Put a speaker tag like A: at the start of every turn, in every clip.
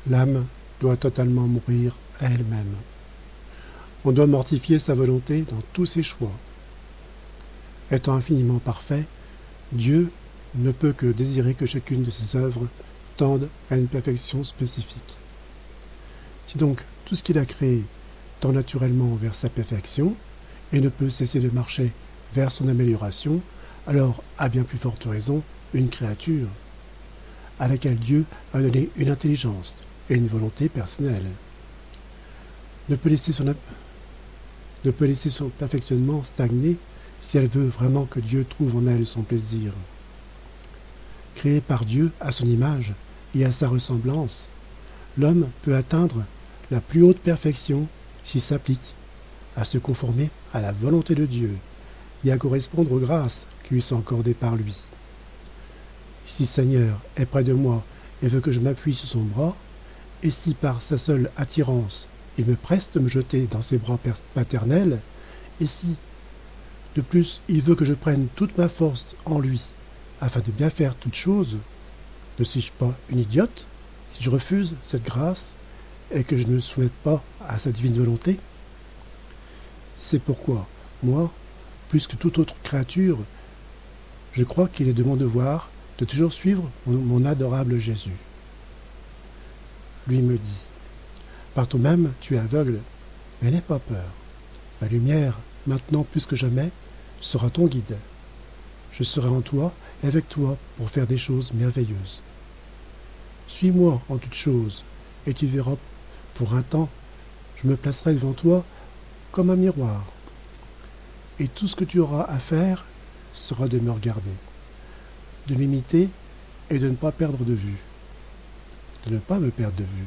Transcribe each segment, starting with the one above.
A: L'âme doit totalement mourir à elle-même. On doit mortifier sa volonté dans tous ses choix. Étant infiniment parfait, Dieu ne peut que désirer que chacune de ses œuvres tende à une perfection spécifique. Si donc tout ce qu'il a créé tend naturellement vers sa perfection et ne peut cesser de marcher vers son amélioration, alors, à bien plus forte raison, une créature à laquelle Dieu a donné une intelligence et une volonté personnelle ne peut laisser son perfectionnement stagner si elle veut vraiment que Dieu trouve en elle son plaisir. Créé par Dieu à son image et à sa ressemblance, l'homme peut atteindre la plus haute perfection s'il s'applique à se conformer à la volonté de Dieu et à correspondre aux grâces qui lui sont accordées par lui. Si le Seigneur est près de moi et veut que je m'appuie sur son bras, et si par sa seule attirance il me presse de me jeter dans ses bras paternels, et si, de plus, il veut que je prenne toute ma force en lui, afin de bien faire toutes choses, ne suis-je pas une idiote si je refuse cette grâce et que je ne me soumette pas à sa divine volonté? C'est pourquoi, moi, plus que toute autre créature, je crois qu'il est de mon devoir de toujours suivre mon adorable Jésus. Lui me dit, par toi-même tu es aveugle, mais n'aie pas peur. Ma lumière, maintenant plus que jamais, sera ton guide. Je serai en toi et avec toi pour faire des choses merveilleuses. Suis-moi en toutes choses, et tu verras, pour un temps, je me placerai devant toi comme un miroir. Et tout ce que tu auras à faire sera de me regarder, de m'imiter et de ne pas perdre de vue, de ne pas me perdre de vue.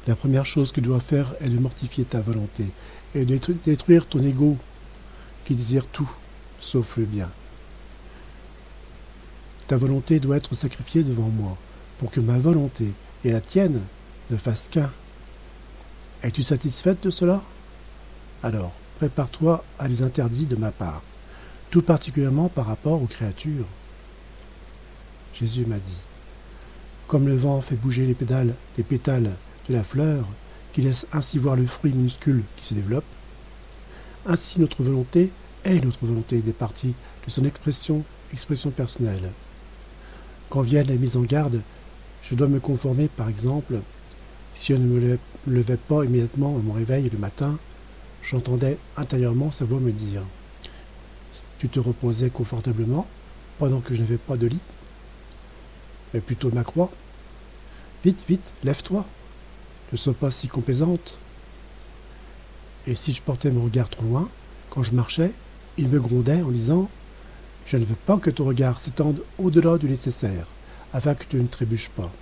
A: La première chose que tu dois faire est de mortifier ta volonté et de détruire ton ego qui désire tout, sauf le bien. Ta volonté doit être sacrifiée devant moi, pour que ma volonté et la tienne ne fassent qu'un. Es-tu satisfaite de cela? Alors, prépare-toi à les interdits de ma part, tout particulièrement par rapport aux créatures. Jésus m'a dit, comme le vent fait bouger les pétales de la fleur, qui laisse ainsi voir le fruit minuscule qui se développe, ainsi notre volonté est notre volonté des parties de son expression personnelle. Quand viennent les mises en garde, je dois me conformer, par exemple, si je ne me levais pas immédiatement à mon réveil le matin, j'entendais intérieurement sa voix me dire « Tu te reposais confortablement pendant que je n'avais pas de lit ?» Mais plutôt ma croix. « Vite, vite, lève-toi, ne sois pas si complaisante. » Et si je portais mon regard trop loin, quand je marchais, il me grondait en disant « Je ne veux pas que ton regard s'étende au-delà du nécessaire, afin que tu ne trébuches pas. »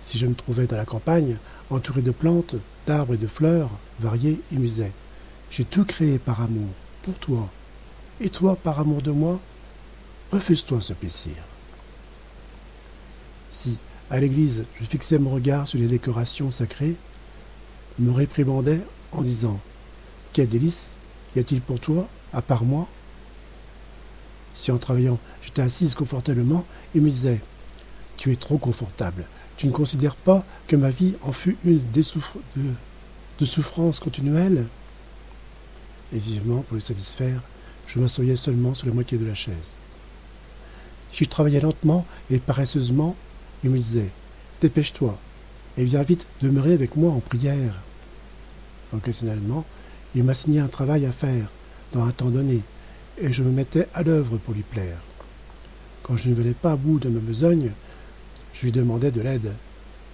A: Si je me trouvais dans la campagne, entouré de plantes, d'arbres et de fleurs variées, il me disait « J'ai tout créé par amour, pour toi, et toi, par amour de moi, refuse-toi ce plaisir. » Si, à l'église, je fixais mon regard sur les décorations sacrées, il me réprimandait en disant « Quel délice y a-t-il pour toi, à part moi ?» Si en travaillant, j'étais assise confortablement, il me disait « Tu es trop confortable. Tu ne considères pas que ma vie en fut une de souffrance continuelle ?» Et vivement, pour le satisfaire, je m'assoyais seulement sur la moitié de la chaise. Si je travaillais lentement et paresseusement, il me disait « Dépêche-toi et viens vite demeurer avec moi en prière. » Occasionnellement, il m'assignait un travail à faire dans un temps donné, et je me mettais à l'œuvre pour lui plaire. Quand je ne venais pas à bout de ma besogne, je lui demandais de l'aide.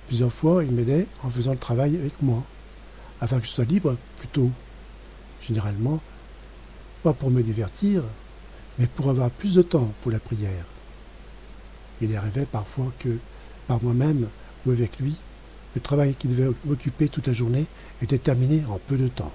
A: Plusieurs fois, il m'aidait en faisant le travail avec moi, afin que je sois libre plus tôt. Généralement, pas pour me divertir, mais pour avoir plus de temps pour la prière. Il arrivait parfois que, par moi-même ou avec lui, le travail qui devait m'occuper toute la journée était terminé en peu de temps.